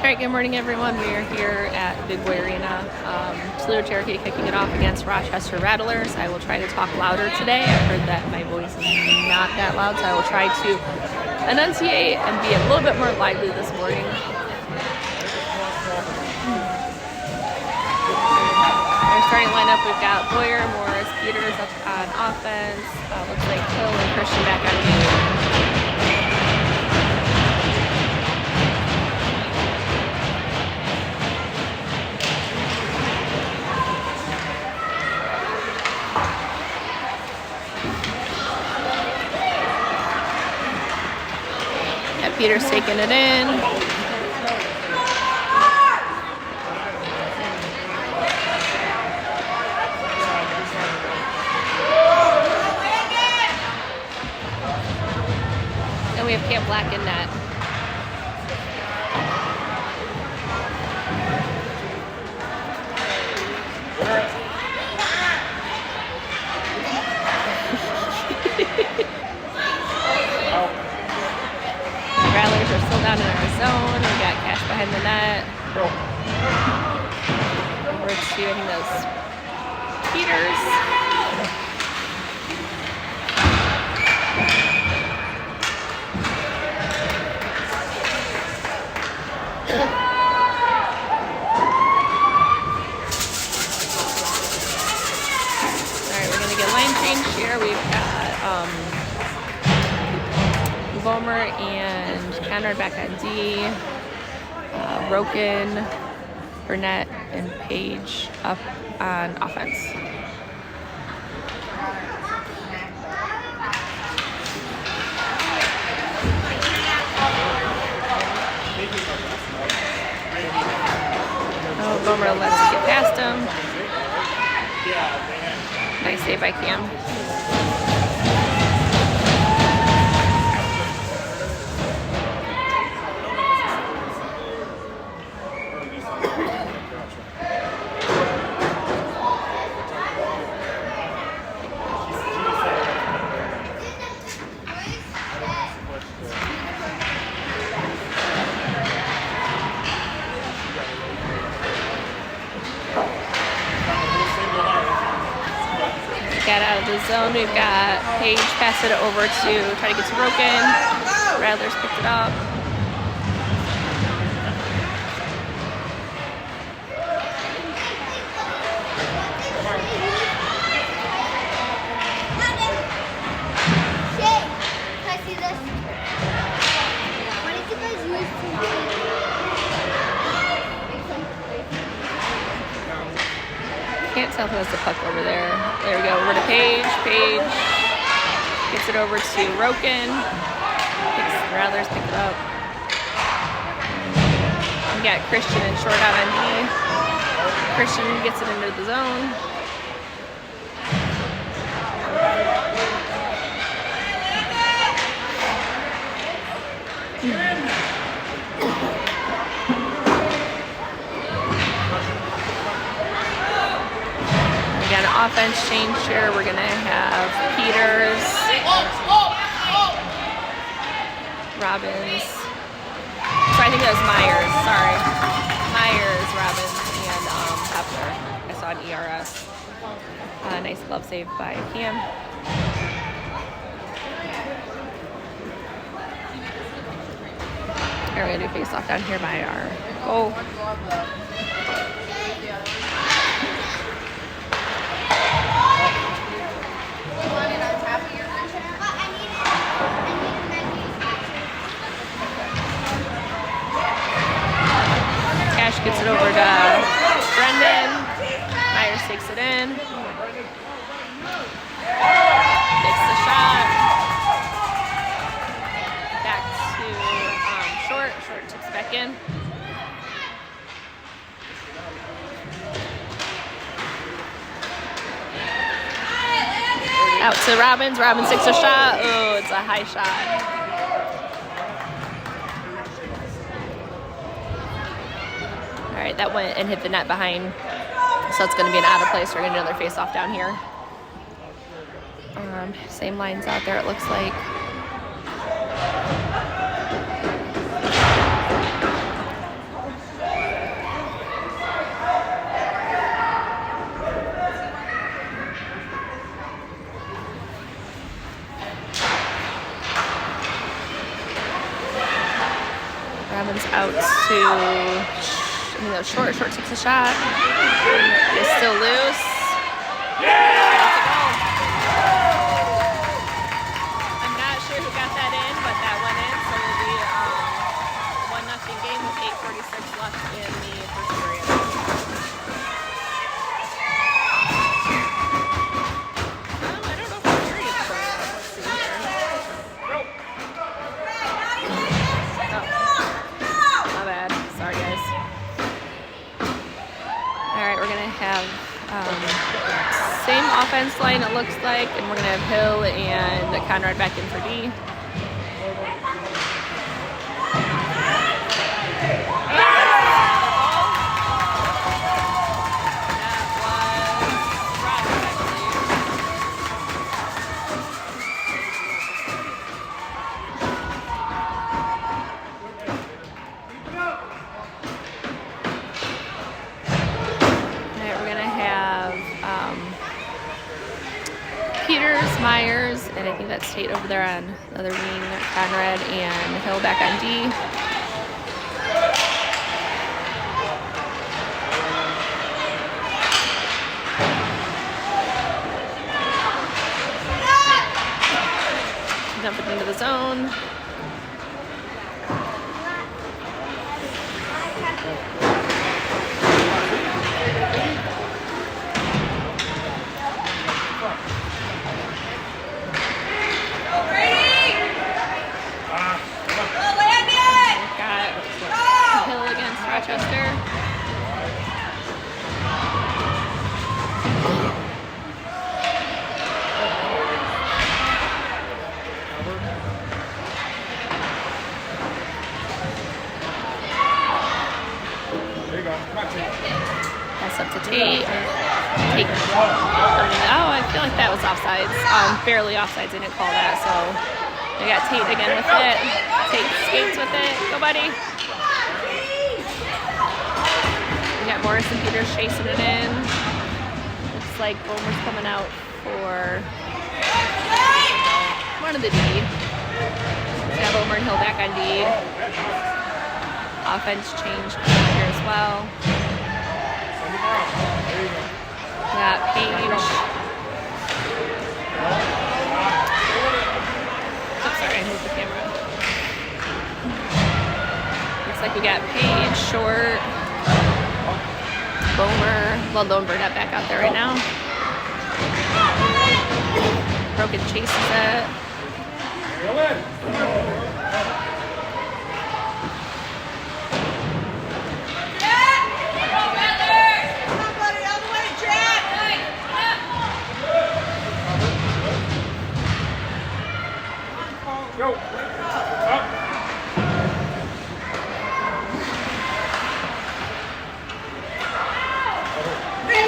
Alright, good morning everyone. We are here at Big Boy Arena. Toledo Cherokee kicking it off against Rochester Rattlers. I will try to talk louder today. I heard that my voice is not that loud, so I will try to enunciate and be a little bit more lively this morning. Our starting lineup, we've got Boyer, Morris, Peters up on offense. Looks like Hill and Christian back on D. Peter's taking it in. And we have Camp Black in net. Rattlers are still down in our zone. We got Cash behind the net. Over to, I think that was Peters. Alright, we're going to get line change here. We've got Vollmer and Conrad back on D, Roken, Burnett, and Page up on offense. Oh, Vollmer lets it get past him. Nice save by Cam. Got out of the zone. We've got Page pass it over to try to get to Roken. Rattlers picked it up. Can't tell who has the puck over there. There we go, over to Page. Page gets it over to Roken. Rattlers pick it up. We got Christian and short out on D. Christian gets it into the zone. Got an offense change here. We're gonna have Peters, Robbins. So I think that was Myers. Sorry, Myers, Robbins, and Pepler. I saw an ERS. Nice glove save by Cam. We're gonna do face off down here by our goal. Gets it over to Brendan. Myers takes it in. Takes the shot. Back to Short. Short tips back in. Out to Robbins. Robbins takes a shot. Oh, it's a high shot. All right, that went and hit the net behind, so it's going to be an out of place. We're going to do another face-off down here. Same lines out there, it looks like. Robbins out to, short takes a shot. Is still loose. I'm not sure who got that in, but that went in, so it'll be 1-0 game with 8:46 left in the first period. I don't know if the period's going on. Let's see here. Oh, my bad. Sorry, guys. All right, we're gonna have same offense line, it looks like, and we're gonna have Hill and Conrad back in for D. Myers, and I think that's Tate over there on the other wing, Conrad and Hill back on D. Dump it into the zone. Rochester. There you go. Pass up to Tate. Tate. Oh, I feel like that was offsides. Barely offsides. I didn't call that, so we got Tate again with it. Tate skates with it. Go, buddy. We got Morris and Peters chasing it in. Looks like Bomer's coming out for one of the D. We got Bomer and Hill back on D. Offense change here as well. We got Page. Oops, sorry, I moved the camera. Looks like we got Page, Short, Bomer. Well, Lowenberg not back out there right now. Broken chases it. Go. Up.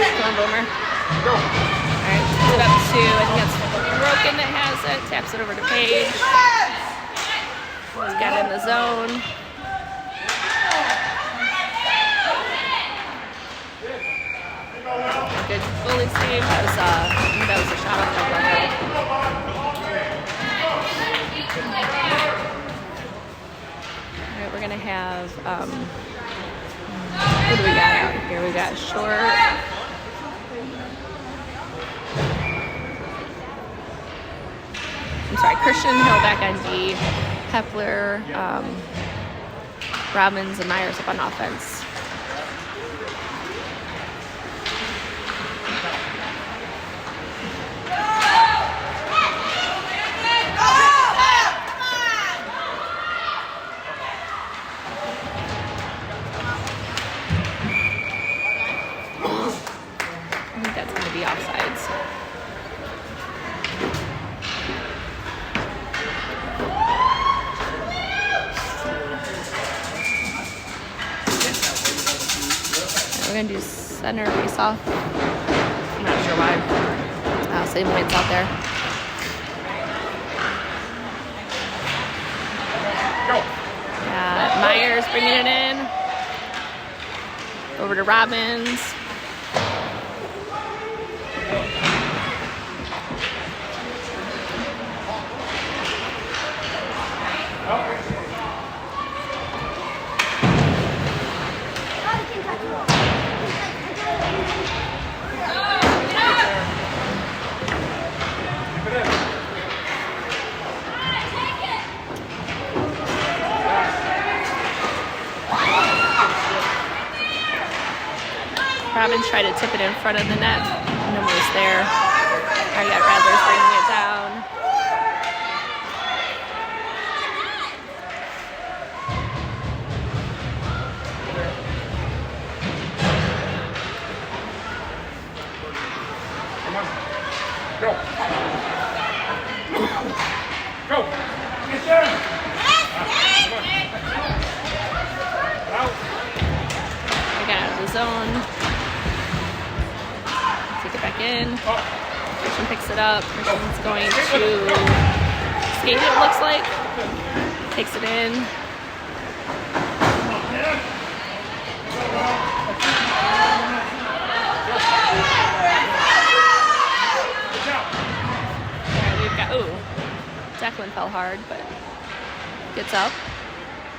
Come on, Boomer. Go. Alright, put it up to, I think that's Broken that has it. Taps it over to Page. He's got it in the zone. Good goalie save. That was a shot off the glove. Alright, we're gonna have what do we got out here? We got Short. I'm sorry, Christian Hill back on D. Hepler, Robbins, and Myers up on offense. I think that's going to be offsides. We're going to do center face-off. I'm not sure why. Same points out there. Myers bringing it in. Over to Robbins. Robbins tried to tip it in front of the net. No moves there. I got Rattlers bringing it down. Come on. Go. Go. Yes, sir. Out. I got out of the zone. Take it back in. Christian picks it up. Christian's going to skate it, it looks like. Takes it in. Alright, we've got, ooh. Declan fell hard, but gets up.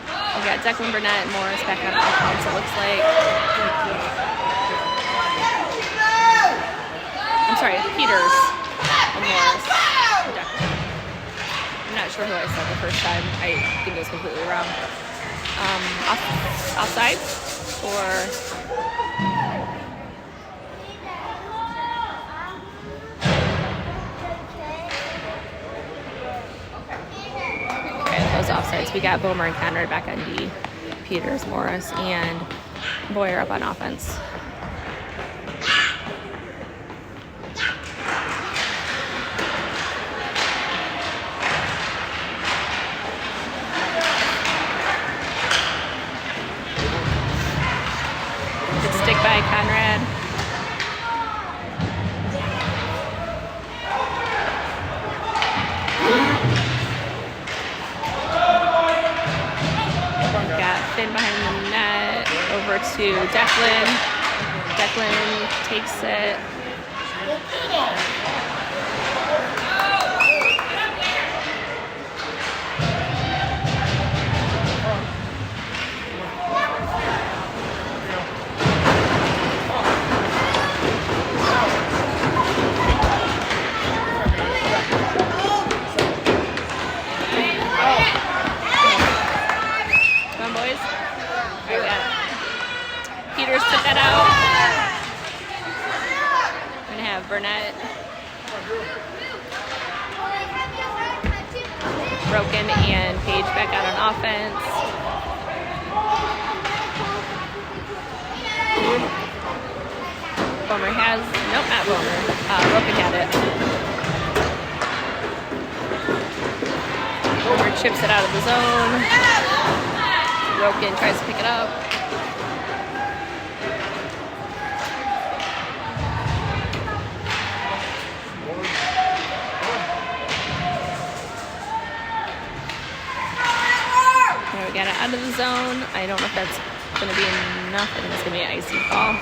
We got Declan, Burnett, and Morris back on offense, it looks like. I'm sorry, Peters and Morris and Declan. I'm not sure who I said the first time. I think it was completely wrong. Offside or... offsides. We got Bomer and Conrad back on D. Peters, Morris, and Boyer up on offense. Good stick by Conrad. Behind the net, over to Declan. Declan takes it. Peters took that out. We're gonna have Burnett, Broken, and Page back out on offense. Bomer has, nope, not Bomer. Broken had it. Bomer chips it out of the zone. Broken tries to pick it up. We got it out of the zone. I don't know if that's going to be enough. I think it's going to be an icy call.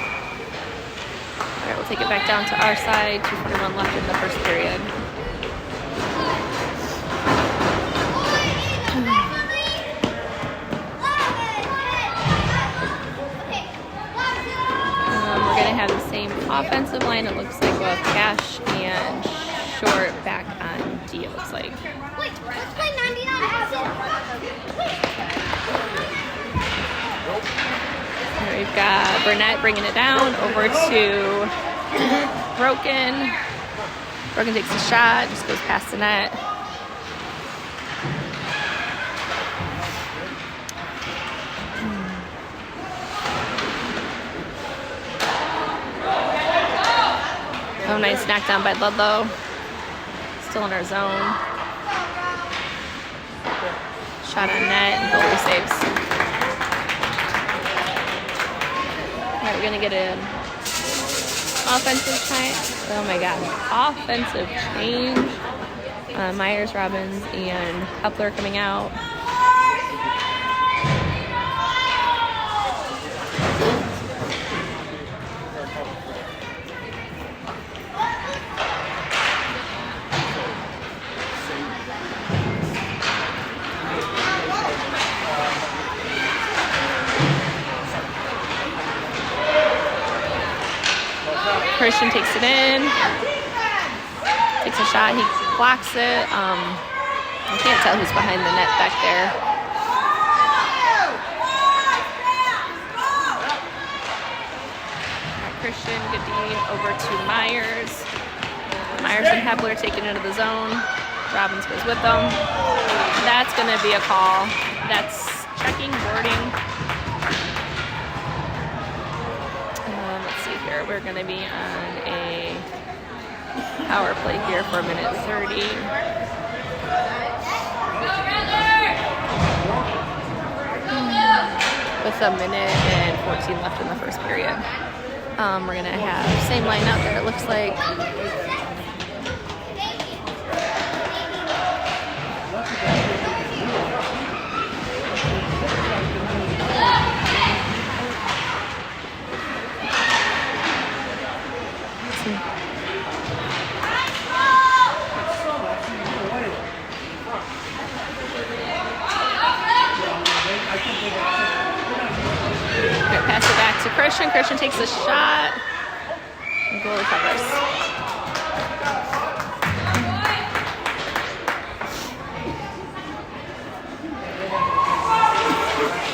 All right, we'll take it back down to our side. 2:41 left in the first period. We're going to have the same offensive line. It looks like we'll have Cash and Short back on D, it looks like. Wait, let's play 99. We've got Burnett bringing it down over to Broken. Broken takes a shot, just goes past the net. Oh, nice knockdown by Ludlow. Still in our zone. Shot on net and goalie saves. All right, we're gonna get an offensive change. Oh my God, offensive change. Myers, Robbins, and Hepler coming out. Christian takes it in, takes a shot, he blocks it. I can't tell who's behind the net back there. Christian Gadeen over to Myers. Myers and Hebler taking into the zone. Robbins goes with them. That's going to be a call. That's checking, boarding. Let's see here. We're going to be on a power play here for a minute 30. With a minute and 14 left in the first period. We're going to have same line out there, it looks like. Pass it back to Christian. Christian takes a shot. And goalie covers.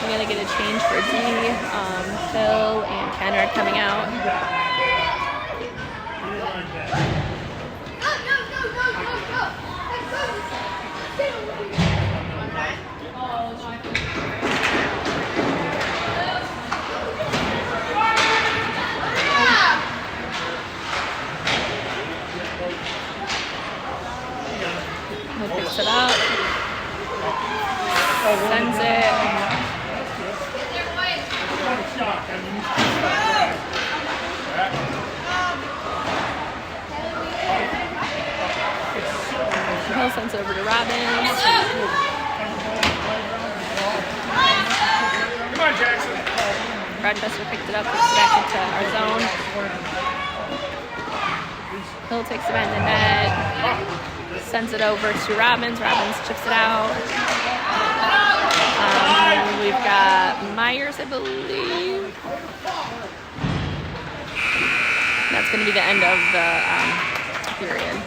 I'm going to get a change for D. Phil and Kenrad coming out. Picks it up, sends it. Hill sends it over to Robbins. Come on, Jackson. Rochester picked it up, puts it back into our zone. Hill takes it behind the net. Sends it over to Robbins. Robbins chips it out. We've got Myers, I believe. That's going to be the end of the period.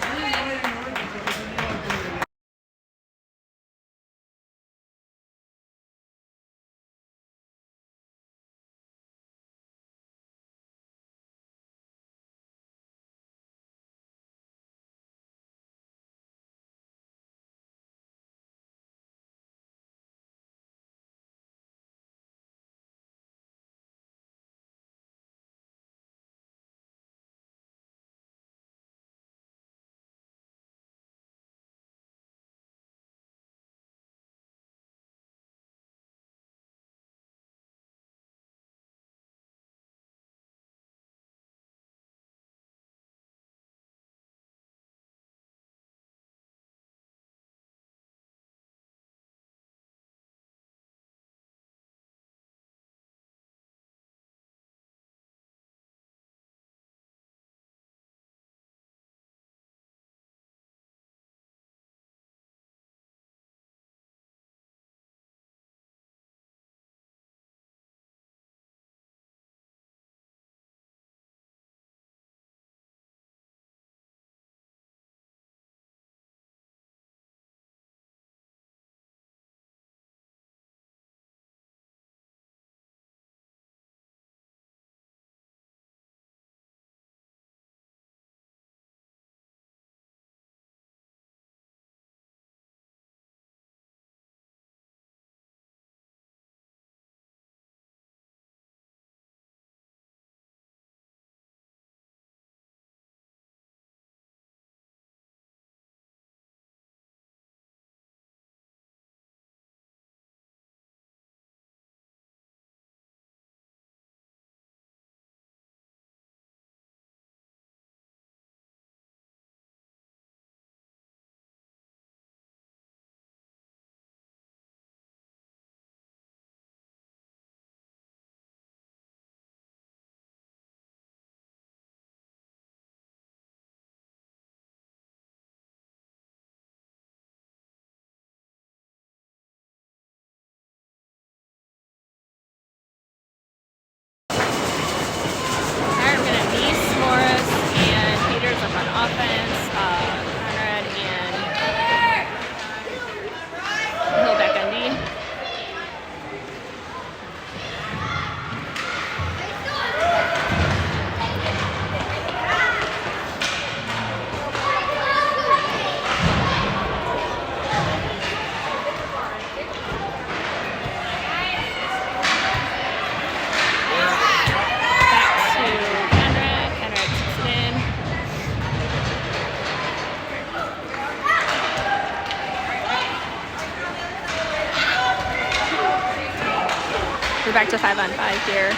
We're back to 5-on-5 here.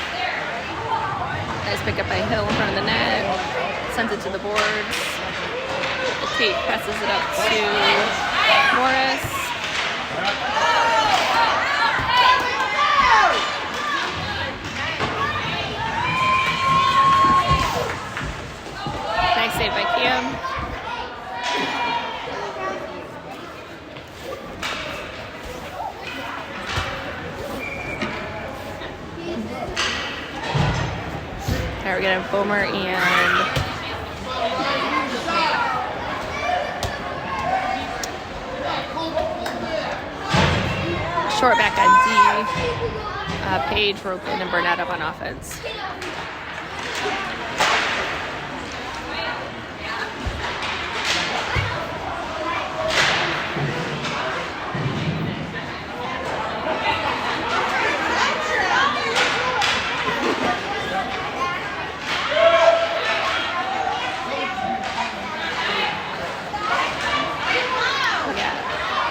Nice pick up by Hill in front of the net. Sends it to the boards. Kate passes it up to Morris. Nice save by Kim. Alright, we're gonna have Bomer and short back on D. Page, Roken, and Burnett up on offense.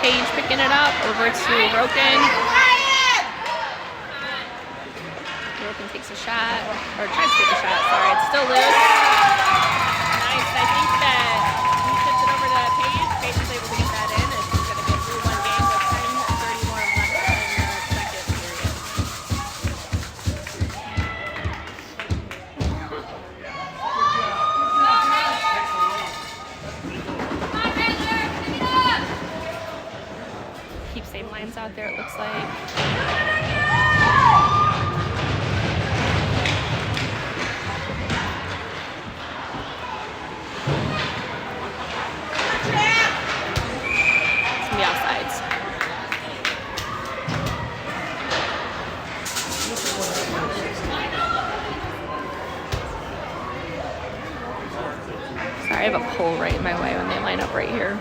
Page picking it up over to Roken. Roken takes a shot, or tries to take a shot, sorry, it's still loose. Nice, I think that he tipped it over to Page. Page is able to get that in. It's going to be a 3-1 game with 10:30 more left in the second period. Keep same lines out there, it looks like. It's gonna be offsides. Sorry, I have a pole right in my way when they line up right here.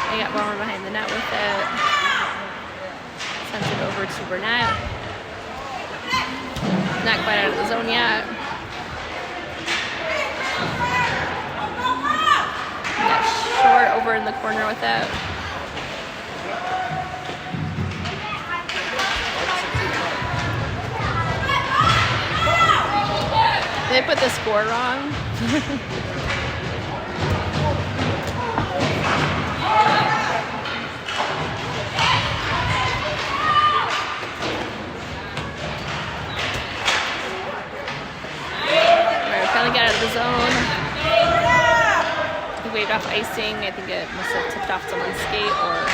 They got Bomer behind the net with it. Sends it over to Burnett. Not quite out of the zone yet. Got Short over in the corner with it. They put the score wrong. Alright, finally got out of the zone. He waved off icing. I think it must have tipped off someone's skate or.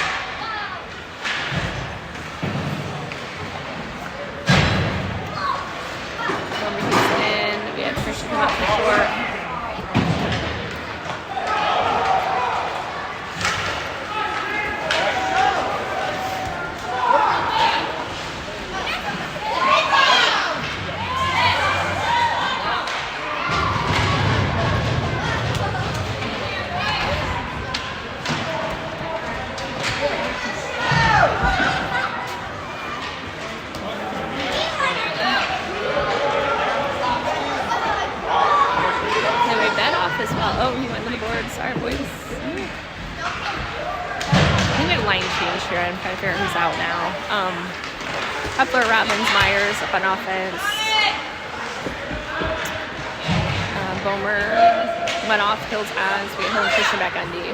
Christian come out for short. As well. Oh, he went to the board. Sorry, boys. I think we had a line change here. I'm trying to figure out who's out now. Hepler, Robbins, Myers up on offense. Bomer went off. Hills on. So we get Hill and Christian back on D.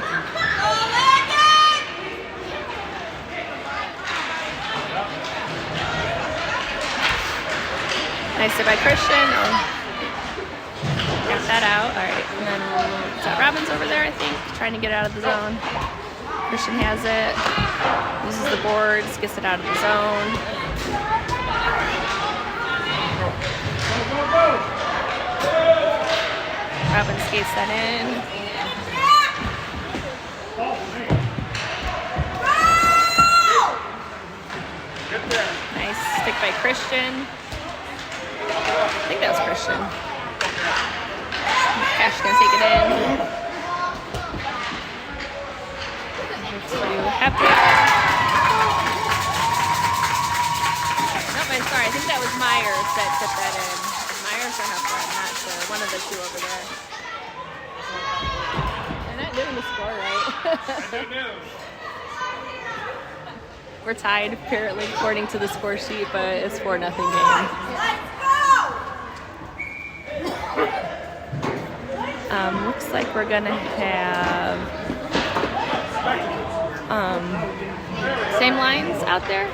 Nice hit by Christian. Oh. Got that out. Alright, and then is that Robbins over there, I think, trying to get out of the zone. Christian has it. Uses the boards, gets it out of the zone. Robbins skates that in. Nice stick by Christian. I think that was Christian. Cash is gonna take it in. To Hepler. Nope, I'm sorry. I think that was Myers that tipped that in. Myers Orange or Heifer, I'm not sure. One of the two over there. They're not doing the score right. We're tied, apparently, according to the score sheet, but it's 4-0 game. Looks like we're gonna have same lines out there.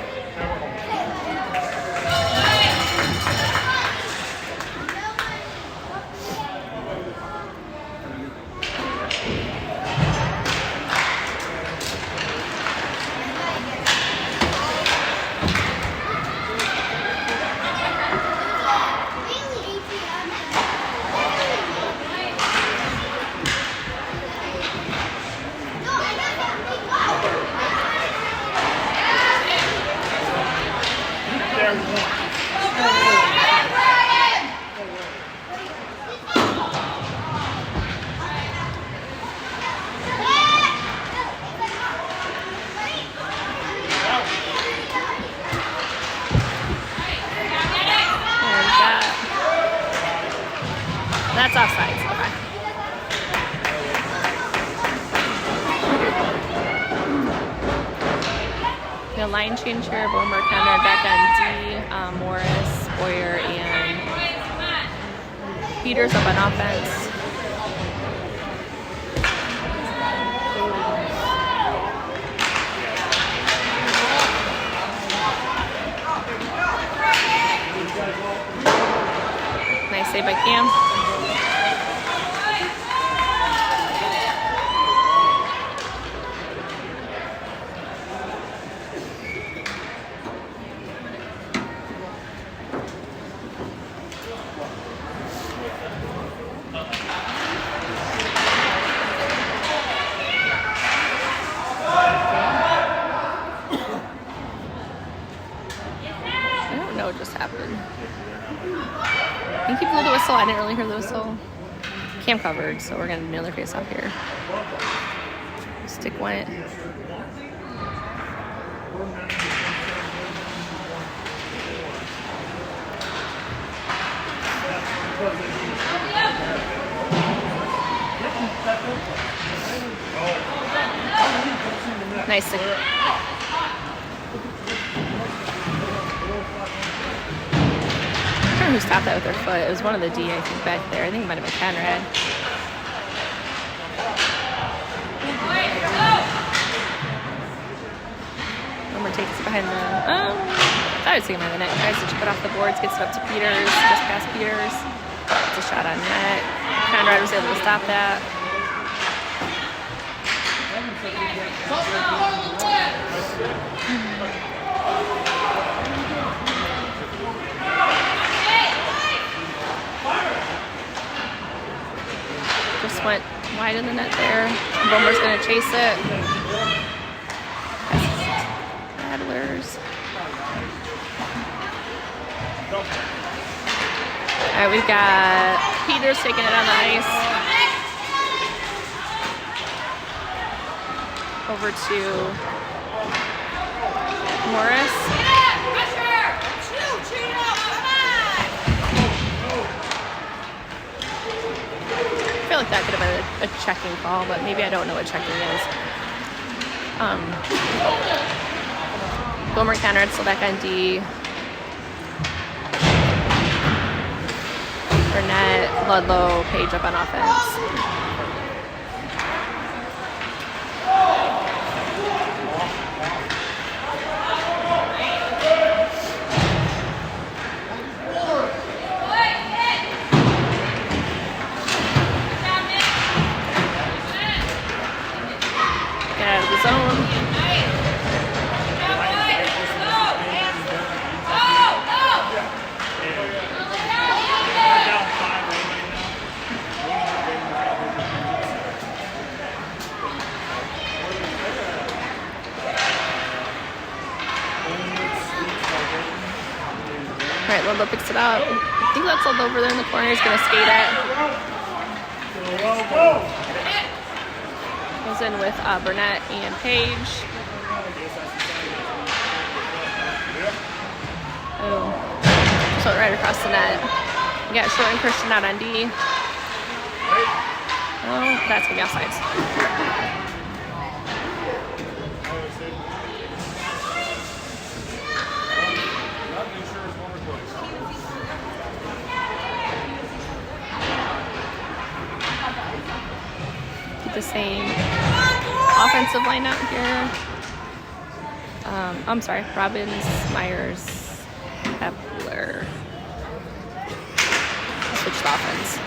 That's offsides. Okay. The line change here, Boomer Conrad back on D, Morris, Boyer, and Peters up on offense. Nice save by Cam. I don't know what just happened. Can you keep the whistle? I didn't really hear the whistle. Cam covered, so we're gonna do another face off here. Stick went. Nice. I don't know who stopped that with their foot. It was one of the D, I think, back there. I think it might have been Conrad. Homer takes it behind the... I would say behind the net. Tries to chip it off the boards. Gets it up to Peters. Just past Peters. It's a shot on net. Conrad was able to stop that. Just went wide in the net there. Boomer's going to chase it. Rattlers. All right, we've got Peters taking it on the ice. Over to Morris. I feel like that could have been a checking call, but maybe I don't know what checking is. Boomer Conrad still back on D. Burnett, Ludlow, Page up on offense. Get out of the zone. All right, Ludlow picks it up. I think that's Ludlow over there in the corner. He's going to skate it. Goes in with Burnett and Page. Oh, so right across the net. We got Short and Christian out on D. Oh, that's gonna be offsides. The same offensive line out here. I'm sorry, Robbins, Myers, Hepler. Switch the offense.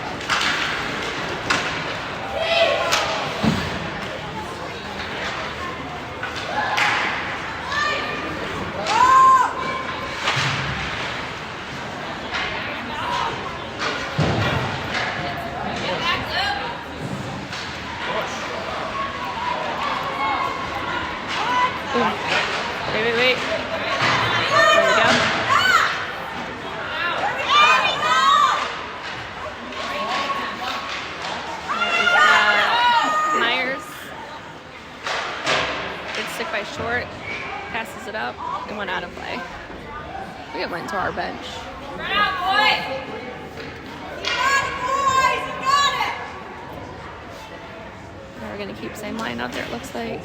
Wait. There we go. Myers gets sick by Short, passes it up, and went out of play. We have went to our bench. Now we're gonna keep same line out there, it looks like.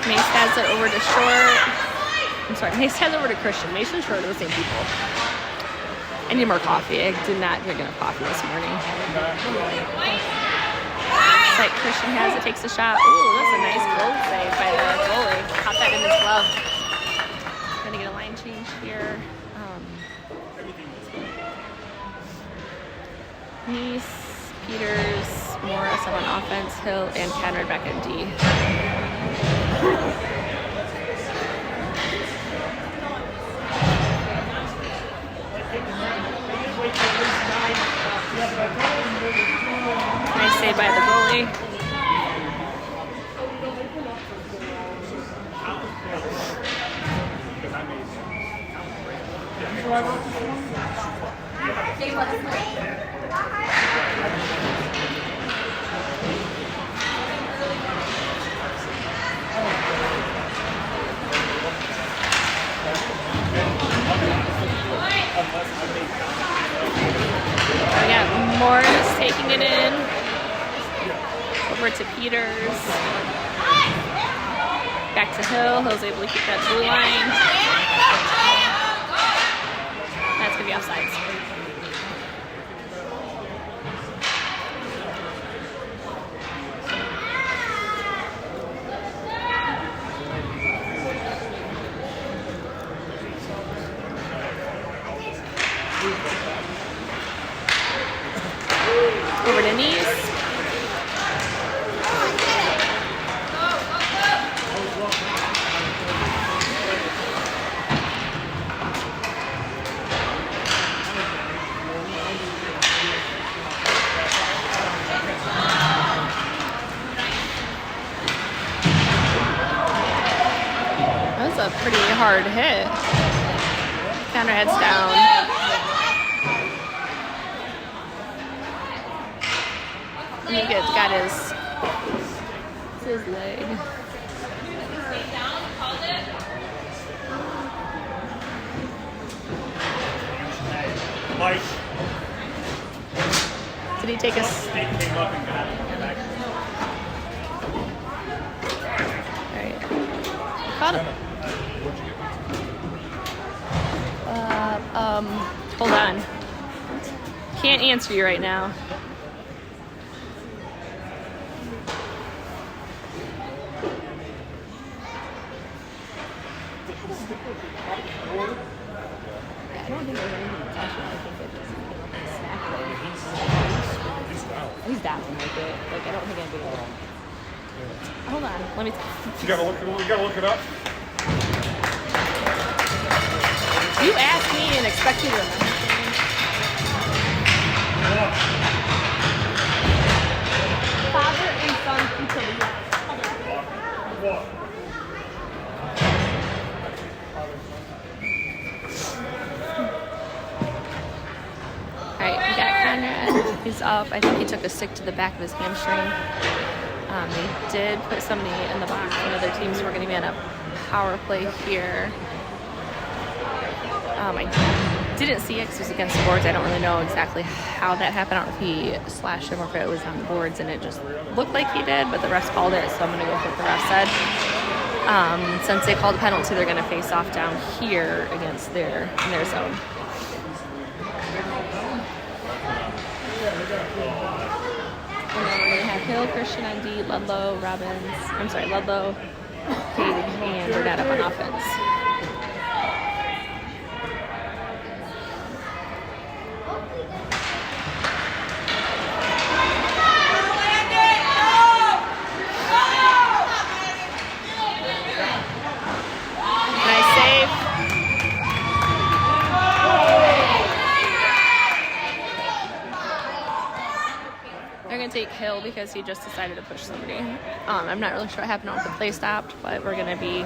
Mace has it over to Short. I'm sorry, Mace has it over to Christian. Mace and Short are the same people. I need more coffee. I did not drink enough coffee this morning. It's like Christian has it, takes a shot. Ooh, that's a nice goal save by the goalie. Caught that in his glove. Gonna get a line change here. Nice, Peters, Morris on offense, Hill, and Conrad back at D. Nice save by the goalie. We got Morris taking it in. Over to Peters. Back to Hill. Hill's able to keep that blue line. That's going to be offsides. Over to Nice. That was a pretty hard hit. Counterhead's down. I think it's got his leg. Mike. Did he take us? Came up and got it. Alright. Caught him. Hold on. Can't answer you right now. I don't think there's anything intentional. I think it just snapped it. He's dapping with it. Like, I don't think anybody will. Hold on. Let me. You gotta look it up. You asked me and expect you to remember things. Father and son from Toledo. he's up. I think he took a stick to the back of his hamstring. They did put somebody in the box. One of their teams were going to be on a power play here. I didn't see it because it was against the boards. I don't really know exactly how that happened. I don't know if he slashed him or if it was on the boards and it just looked like he did, but the refs called it, so I'm going to go with what the ref said. Since they called a penalty, they're going to face off down here against in their zone. And then we're going to have Hill, Christian on D, Ludlow, Ludlow, Page, and Burnett up on offense. Nice save. They're going to take Hill because he just decided to push somebody. I'm not really sure what happened once the play stopped, but we're going to be...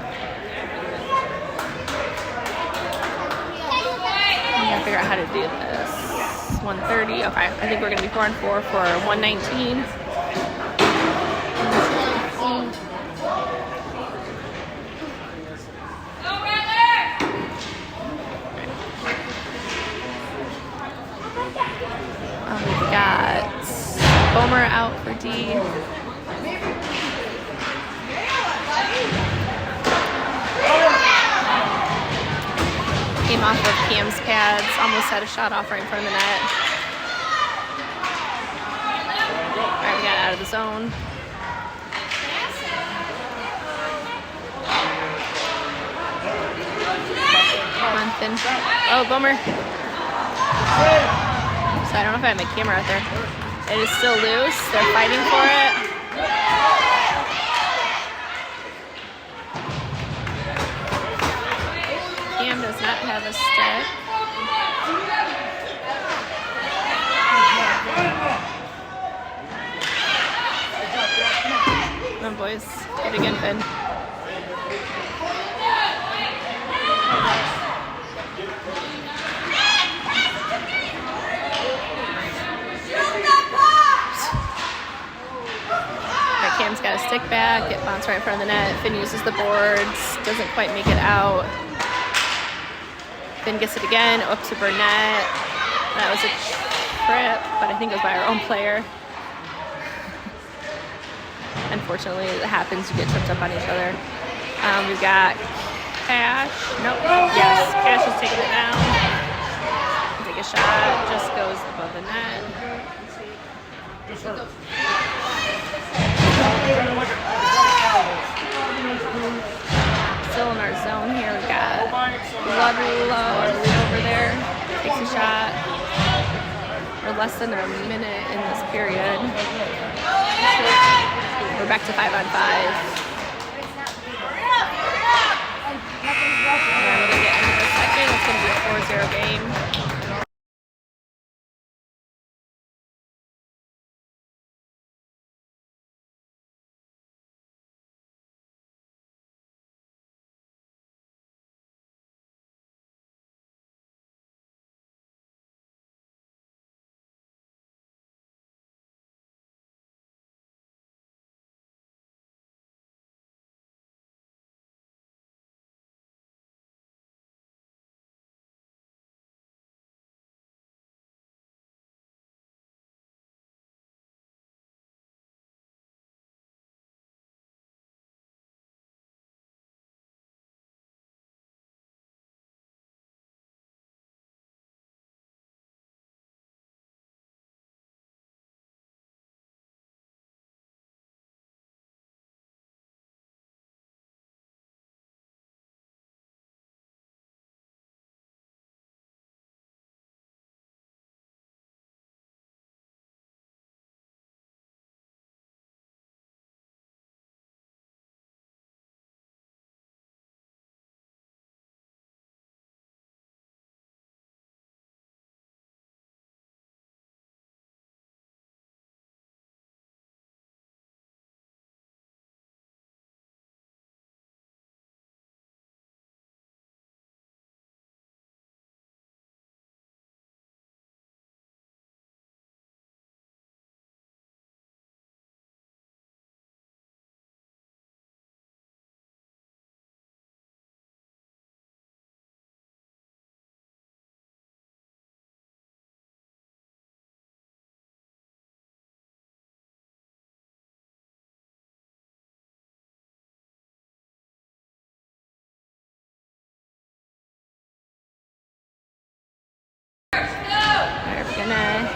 I'm going to figure out how to do this. 130. Okay, I think we're going to be 4-4 for 119. We've got Bomer out for D. Came off of Cam's pads, almost had a shot off right in front of the net. All right, we got out of the zone. Come on, Finn. Oh, Bomer. So I don't know if I have my camera out there. It is still loose. They're fighting for it. Cam does not have a stick. Come on, boys. Get again, Finn. Cam's got a stick back, it bounced right in front of the net. Finn uses the boards, doesn't quite make it out. Finn gets it again, up to Burnett. That was a trip, but I think it was by our own player. Unfortunately, it happens, you get tripped up on each other. We've got Cash. Nope. Yes, Cash is taking it down. Take a shot, just goes above the net. Still in our zone here, we've got Ludlow over there, takes a shot. We're less than a minute in this period. We're back to 5-on-5. And we're going to get into the second, it's going to be a 4-0 game.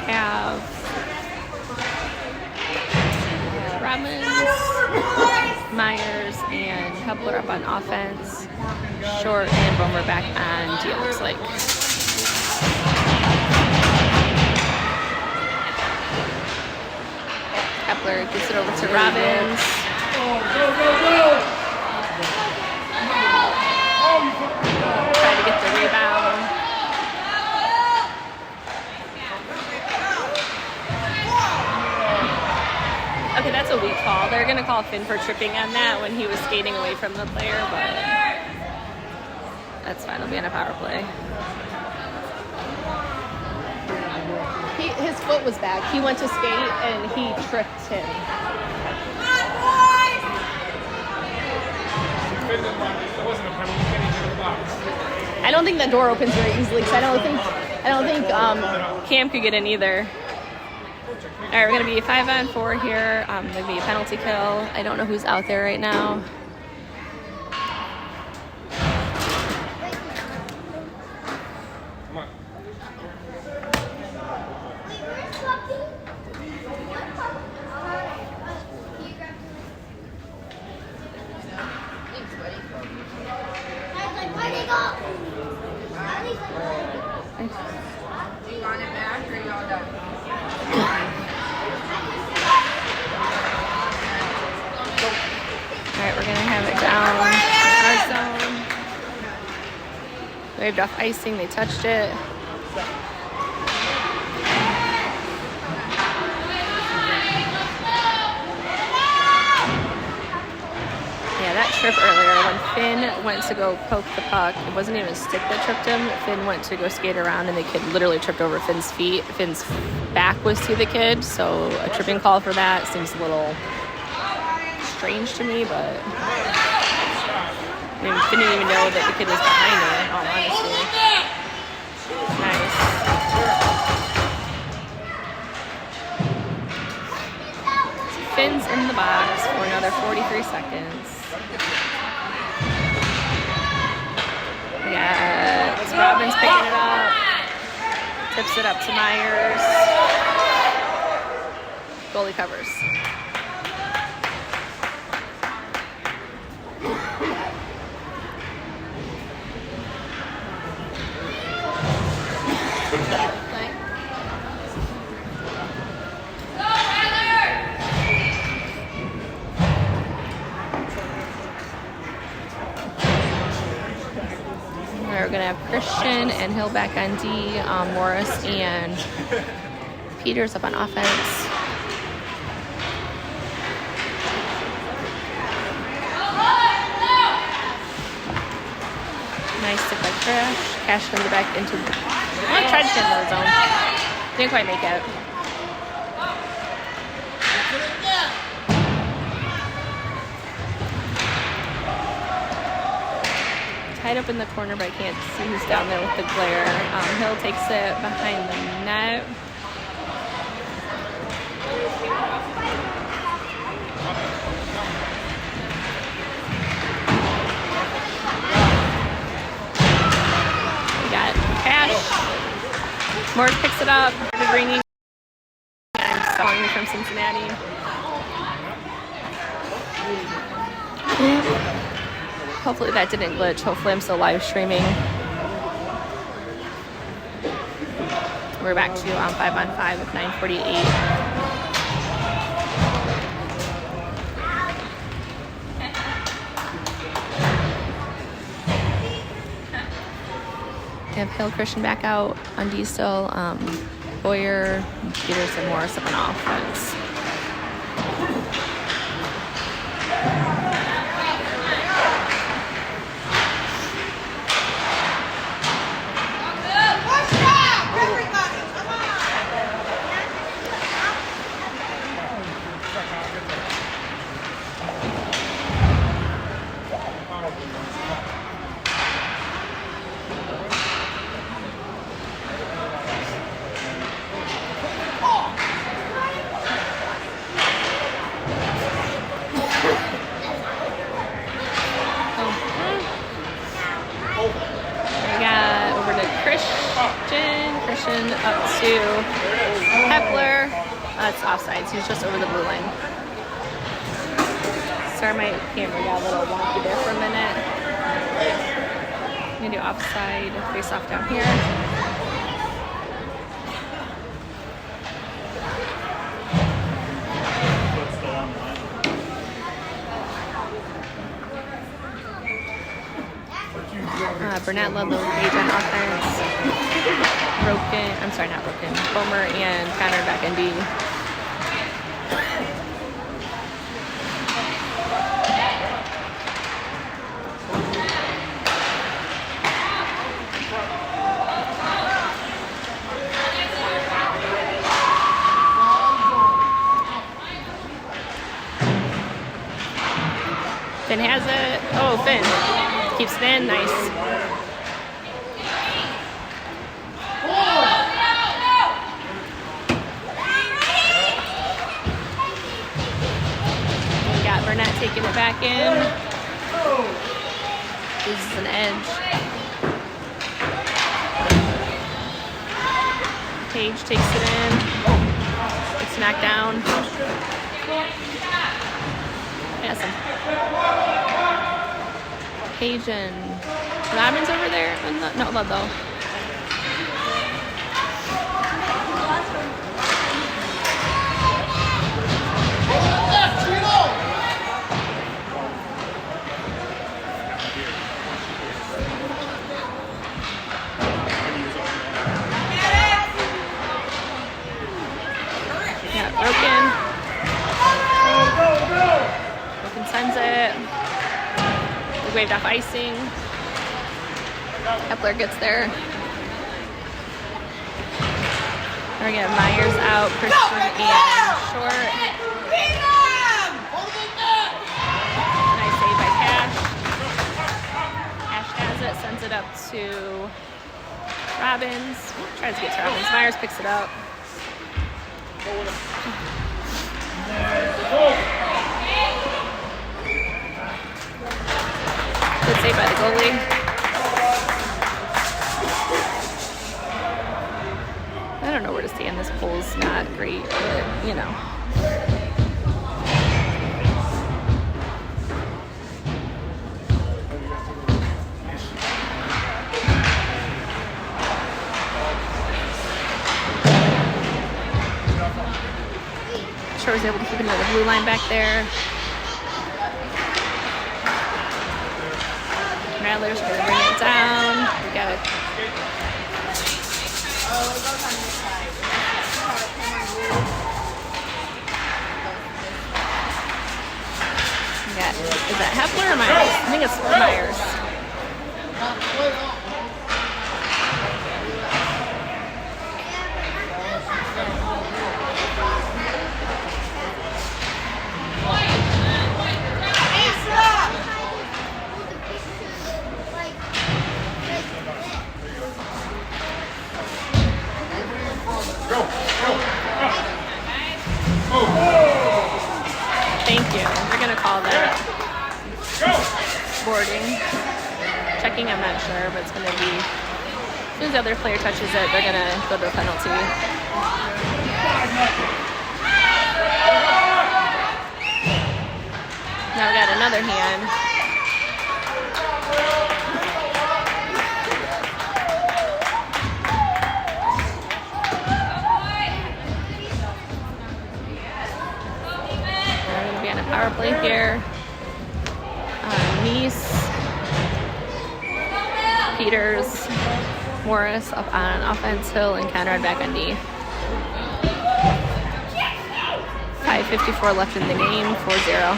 have Robbins, Myers, and Hepler up on offense. Short and Romer back on D, it looks like. Hepler gets it over to Robbins. Try to get the rebound. Okay, that's a weak call. They're going to call Finn for tripping on that when he was skating away from the player, but that's fine. It'll be on a power play. His foot was back. He went to skate and he tripped him. I don't think that door opens very easily because I don't think Cam could get in either. All right, we're gonna be 5-on-4 here. There'll be a penalty kill. I don't know who's out there right now. Come on. Do you want it back or are you all done? Alright, we're gonna have it down in our zone. Waved off icing, they touched it. Yeah, that trip earlier when Finn went to go poke the puck, it wasn't even a stick that tripped him. Finn went to go skate around and the kid literally tripped over Finn's feet. Finn's back was to the kid, so a tripping call for that seems a little strange to me, but I mean, Finn didn't even know that the kid was behind her, in all honesty. Nice. Finn's in the box for another 43 seconds. Yeah, it's Robbins picking it up. Tips it up to Myers. Goalie covers. We're going to have Christian and Hill back on D, Morris and Peters up on offense. Nice stick by Crash. Cash comes back into the... I tried to get into the zone. Didn't quite make it. Tied up in the corner, but I can't see who's down there with the glare. Hill takes it behind the net. We got Cash. Morris picks it up. Started ringing. I'm calling me from Cincinnati. Hopefully that didn't glitch. Hopefully I'm still live streaming. We're back to 5-on-5 with 9:48. We have Hill Christian back out on D still. Boyer, Peters, and Morris up on offense. Christian up to Hepler. That's offsides. He's just over the blue line. Sorry, my camera got a little wonky there for a minute. I'm gonna do offside face off down here. Burnett Ludlow Page on offense. Bomer and Connor back in D. Finn has it. Oh, Finn keeps it in. Nice. Burnett taking it back in. Loses an edge. Page takes it in. It's knocked down. Yes. Page and Robbins over there. No, Ludlow. Sends it. We waved off icing. Hepler gets there. We're gonna have Myers out, Christian and Short. Nice save by Cash. Cash has it, sends it up to Robbins. Tries to get to Robbins. Myers picks it up. Good save by the goalie. I don't know where to stand. This pole's not great, but you know. Sure was able to keep another blue line back there. Rattlers gonna bring it down. We got it. Is that Hepler or Myers? I think it's Myers. Thank you. We're going to call that boarding. Checking, I'm not sure, but it's going to be, as soon as the other player touches it, they're going to go to a penalty. Now we got another hand. Power play here. Nice, Peters, Morris up on offense, Hill, and Conrad back on D. 5:54 left in the game, 4-0.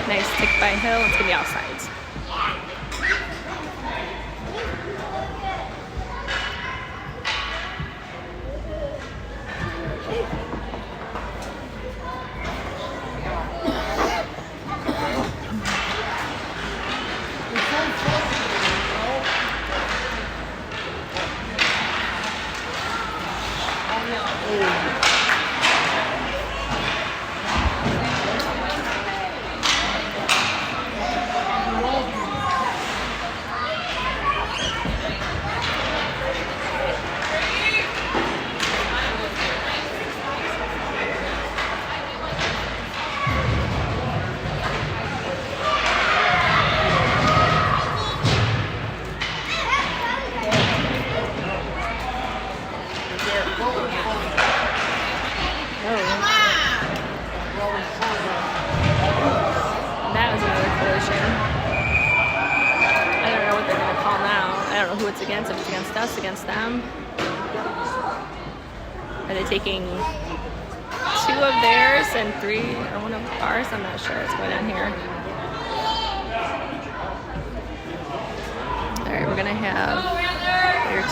Nice tick by Hill. It's going to be offsides. who it's against, if it's against us, against them. Are they taking 2 of theirs and 3 or 1 of ours? I'm not sure what's going on here. All right, we're gonna have player 2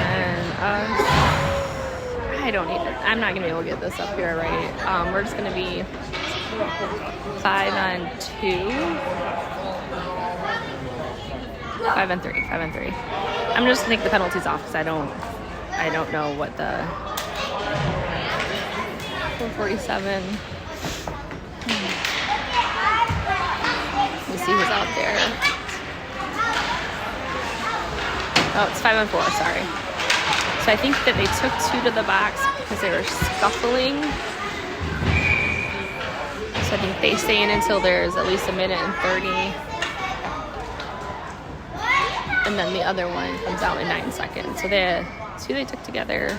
and us. I don't need it. I'm not gonna be able to get this up here, right? We're just gonna be 5 on 2. 5 on 3. 5 on 3. I'm just gonna take the penalties off because I don't know what the 447. Let me see who's out there. Oh, it's 5 on 4. Sorry. So I think that they took 2 to the box because they were scuffling. So I think they stay in until there's at least 1:30. And then the other one comes out in 9 seconds. So the 2 they took together,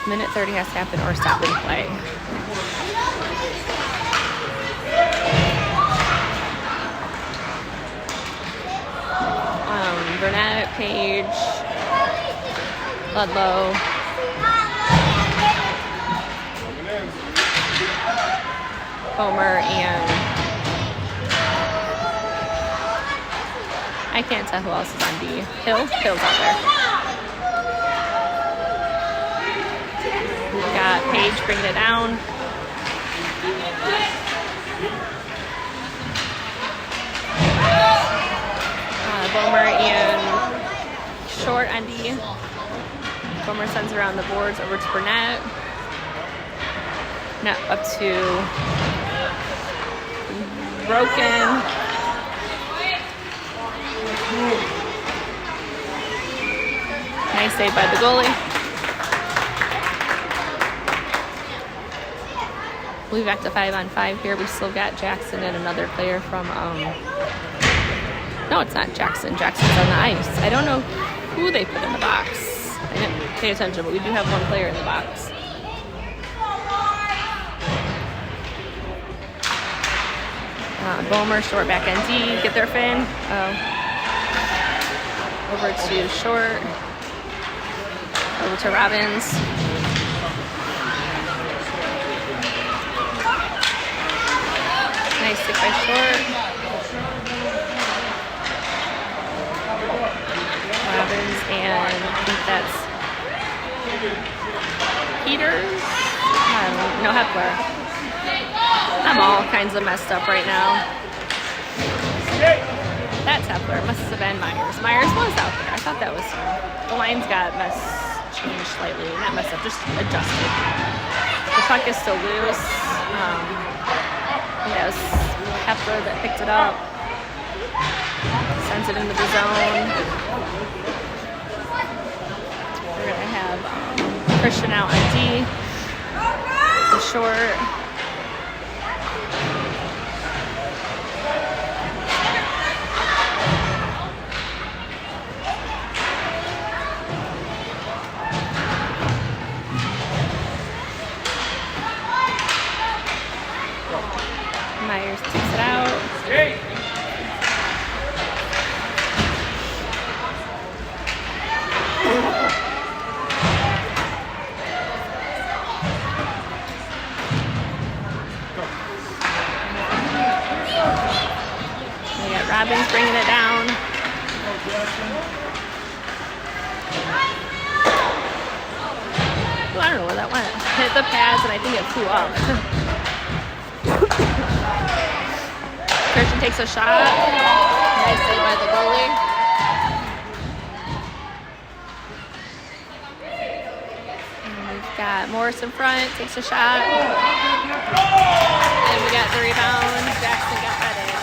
1:30 has to happen or stop and play. Burnett, Page, Ludlow, Homer, and I can't tell who else is on D. Hill's out there. We've got Paige bringing it down. Bomer and Short on D. Bomer sends around the boards over to Burnett. Now up to Broken. Nice save by the goalie. We'll be back to 5 on 5 here. We still got Jackson and another player from, no, it's not Jackson. Jackson's on the ice. I don't know who they put in the box. I didn't pay attention, but we do have 1 player in the box. Bomer, Short back on D. Get their fin. Over to Short. Over to Robbins. Nice stick by Short. Robbins, and I think that's Peters. No, Hepler. I'm all kinds of messed up right now. That's Hepler. Must have been Myers. Myers was out there. I thought that was him. The lines got changed slightly. Not messed up, just adjusted. The puck is still loose. That was Hepler that picked it up. Sends it into the zone. We're going to have Christian out on D. The Short. Myers takes it out. We got Robbins bringing it down. Ooh, I don't know where that went. Hit the pads and I think it flew up. Christian takes a shot. Nice save by the goalie. And we've got Morris in front, takes a shot. And we got the rebound. Jackson got that in.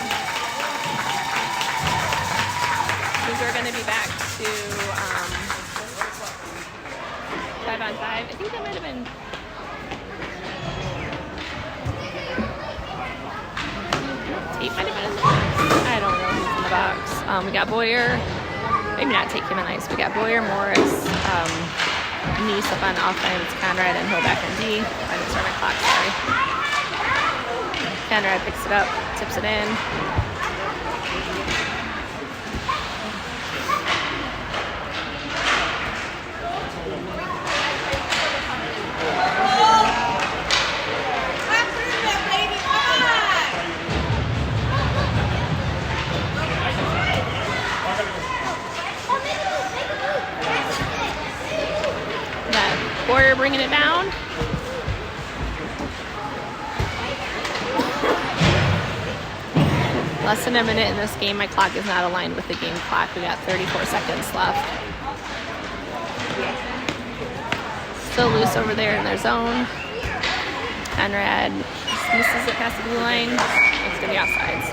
These are going to be back to 5 on 5. I think that might have been... Might have been in the box. I don't know who's in the box. We got Boyer. Maybe not take him in ice. We got Boyer, Morris, Nice up on offense, Conrad and Hill back on D. I didn't start my clock, sorry. Conrad picks it up, tips it in. Less than a minute in this game. My clock is not aligned with the game clock. We got 34 seconds left. Still loose over there in their zone. Conrad misses it past the blue line. It's going to be offsides.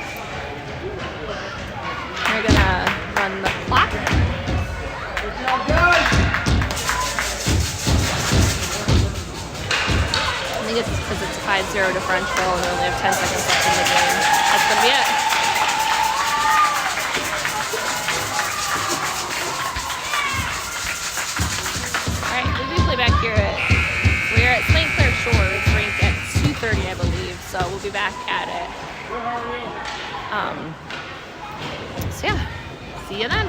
We're going to run the clock. I think it's because it's a 5-0 differential and we only have 10 seconds left in the game. That's going to be it. Alright, we'll be back here we're at St. Clair Shores, ranked at 2:30, I believe, so we'll be back at it. So yeah, see you then.